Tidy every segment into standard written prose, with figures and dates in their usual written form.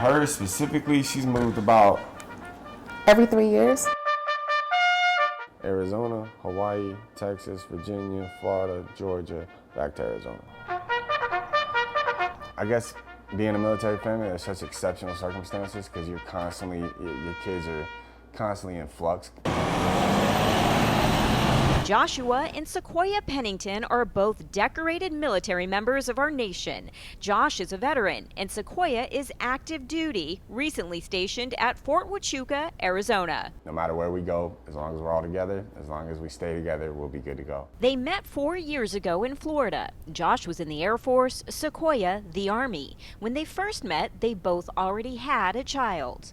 Her specifically, she's moved about every 3 years. Arizona, Hawaii, Texas, Virginia, Florida, Georgia, back to Arizona. I guess being a military family, there's such exceptional circumstances because you're constantly, your kids are constantly in flux. Joshua and Sequoia Pennington are both decorated military members of our nation. Josh is a veteran and Sequoia is active duty, recently stationed at Fort Huachuca, Arizona. No matter where we go, as long as we're all together, as long as we stay together, we'll be good to go. They met 4 years ago in Florida. Josh was in the Air Force, Sequoia the Army. When they first met, they both already had a child.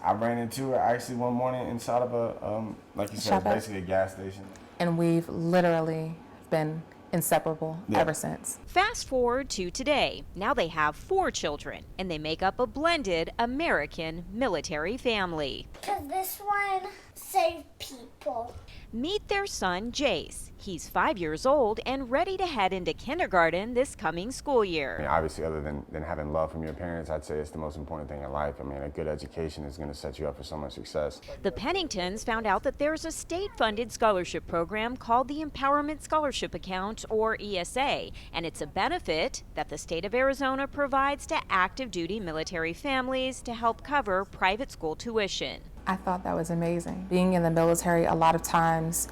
I ran into her actually one morning inside of a, like you said, basically a gas station. And we've literally been inseparable ever since. Fast forward to today. Now they have 4 children, and they make up a blended American military family. Because this one saved people. Meet their son, Jace. He's 5 years old and ready to head into kindergarten this coming school year. I mean, obviously, other than having love from your parents, I'd say it's the most important thing in life. I mean, a good education is going to set you up for so much success. The Penningtons found out that there's a state-funded scholarship program called the Empowerment Scholarship Account, or ESA, and it's a benefit that the state of Arizona provides to active duty military families to help cover private school tuition. I thought that was amazing. Being in the military, a lot of times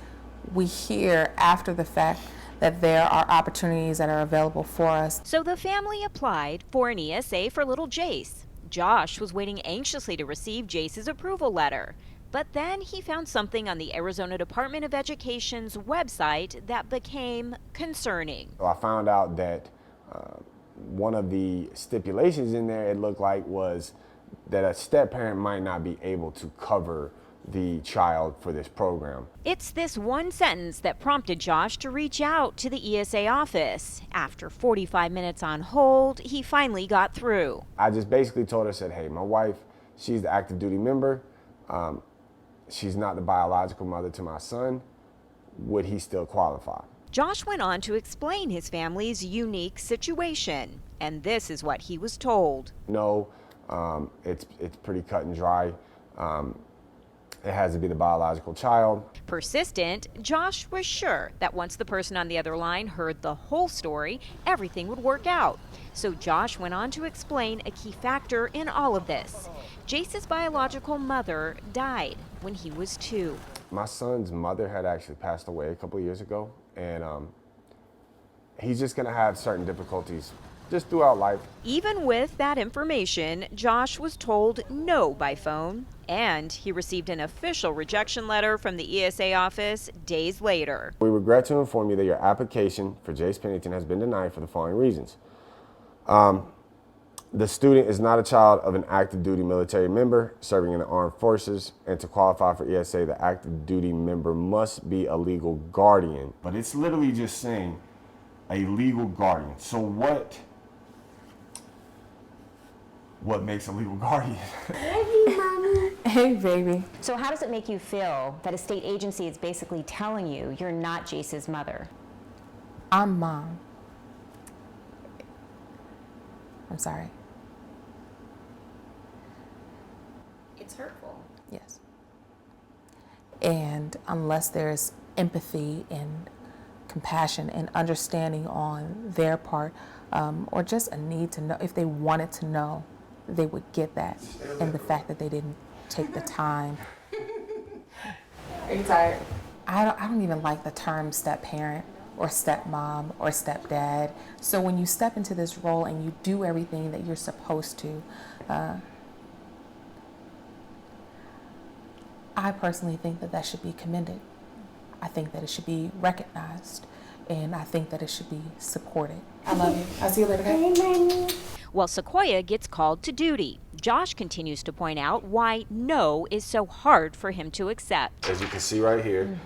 we hear after the fact that there are opportunities that are available for us. So the family applied for an ESA for little Jace. Josh was waiting anxiously to receive Jace's approval letter. But then he found something on the Arizona Department of Education's website that became concerning. So I found out that one of the stipulations in there, it looked like, was that a step-parent might not be able to cover the child for this program. It's this one sentence that prompted Josh to reach out to the ESA office. After 45 minutes on hold, he finally got through. I just basically told her, said, hey, my wife, she's the active duty member. She's not the biological mother to my son. Would he still qualify? Josh went on to explain his family's unique situation, and this is what he was told. No, it's pretty cut and dry. It has to be the biological child. Persistent, Josh was sure that once the person on the other line heard the whole story, everything would work out. So Josh went on to explain a key factor in all of this. Jace's biological mother died when he was 2. My son's mother had actually passed away a couple of years ago, and he's just gonna have certain difficulties just throughout life. Even with that information, Josh was told no by phone, and he received an official rejection letter from the ESA office days later. We regret to inform you that your application for Jace Pennington has been denied for the following reasons. The student is not a child of an active duty military member serving in the armed forces, and to qualify for ESA, the active duty member must be a legal guardian. But it's literally just saying a legal guardian. So what makes a legal guardian? Hey, Mommy. Hey, baby. So how does it make you feel that a state agency is basically telling you you're not Jace's mother? I'm mom. I'm sorry. It's hurtful. Yes. And unless there's empathy and compassion and understanding on their part, or just a need to know, if they wanted to know, they would get that. And the fact that they didn't take the time. Are you tired? I don't even like the term step-parent or stepmom or stepdad. So when you step into this role and you do everything that you're supposed to, I personally think that that should be commended. I think that it should be recognized, and I think that it should be supported. I love you. I'll see you later, guys. Hey, Mommy. While Sequoia gets called to duty, Josh continues to point out why no is so hard for him to accept. As you can see right here,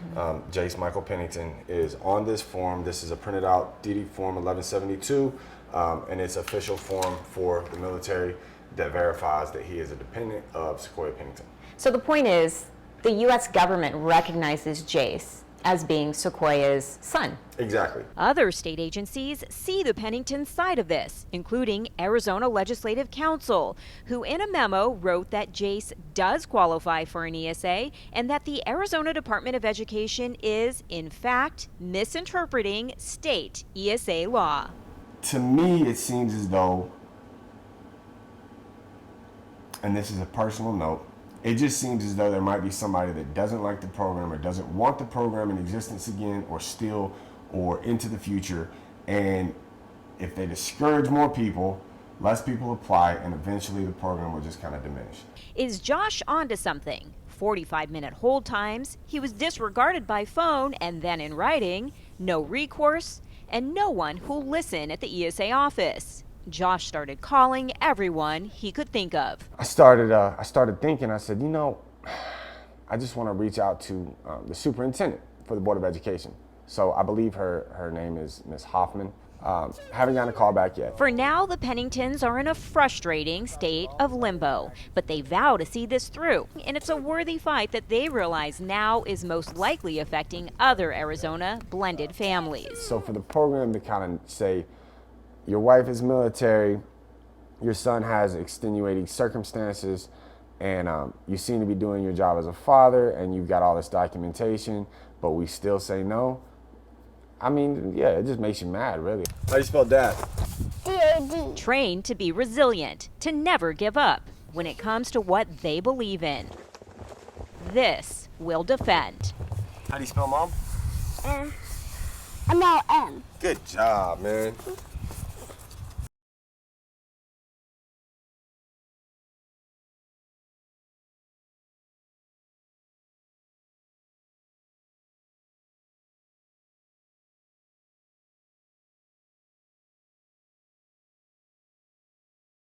Jace Michael Pennington is on this form. This is a printed out DD form 1172, and it's official form for the military that verifies that he is a dependent of Sequoia Pennington. So the point is, the U.S. government recognizes Jace as being Sequoia's son. Exactly. Other state agencies see the Pennington side of this, including Arizona Legislative Council, who in a memo wrote that Jace does qualify for an ESA and that the Arizona Department of Education is, in fact, misinterpreting state ESA law. To me, it seems as though, and this is a personal note, it just seems as though there might be somebody that doesn't like the program or doesn't want the program in existence again or still or into the future. And if they discourage more people, less people apply, and eventually the program will just kind of diminish. Is Josh onto something? 45-minute hold times, he was disregarded by phone and then in writing, no recourse, and no one who'll listen at the ESA office. Josh started calling everyone he could think of. I started thinking, I said, I just want to reach out to the superintendent for the Board of Education. So I believe her name is Ms. Hoffman. Haven't gotten a call back yet. For now, the Penningtons are in a frustrating state of limbo, but they vow to see this through. And it's a worthy fight that they realize now is most likely affecting other Arizona blended families. So for the program to kind of say, your wife is military, your son has extenuating circumstances, and you seem to be doing your job as a father, and you've got all this documentation, but we still say no. I mean, yeah, it just makes you mad, really. How do you spell dad? D-A-D. Trained to be resilient, to never give up when it comes to what they believe in. This will defend. How do you spell mom? M-O-M. Good job, man.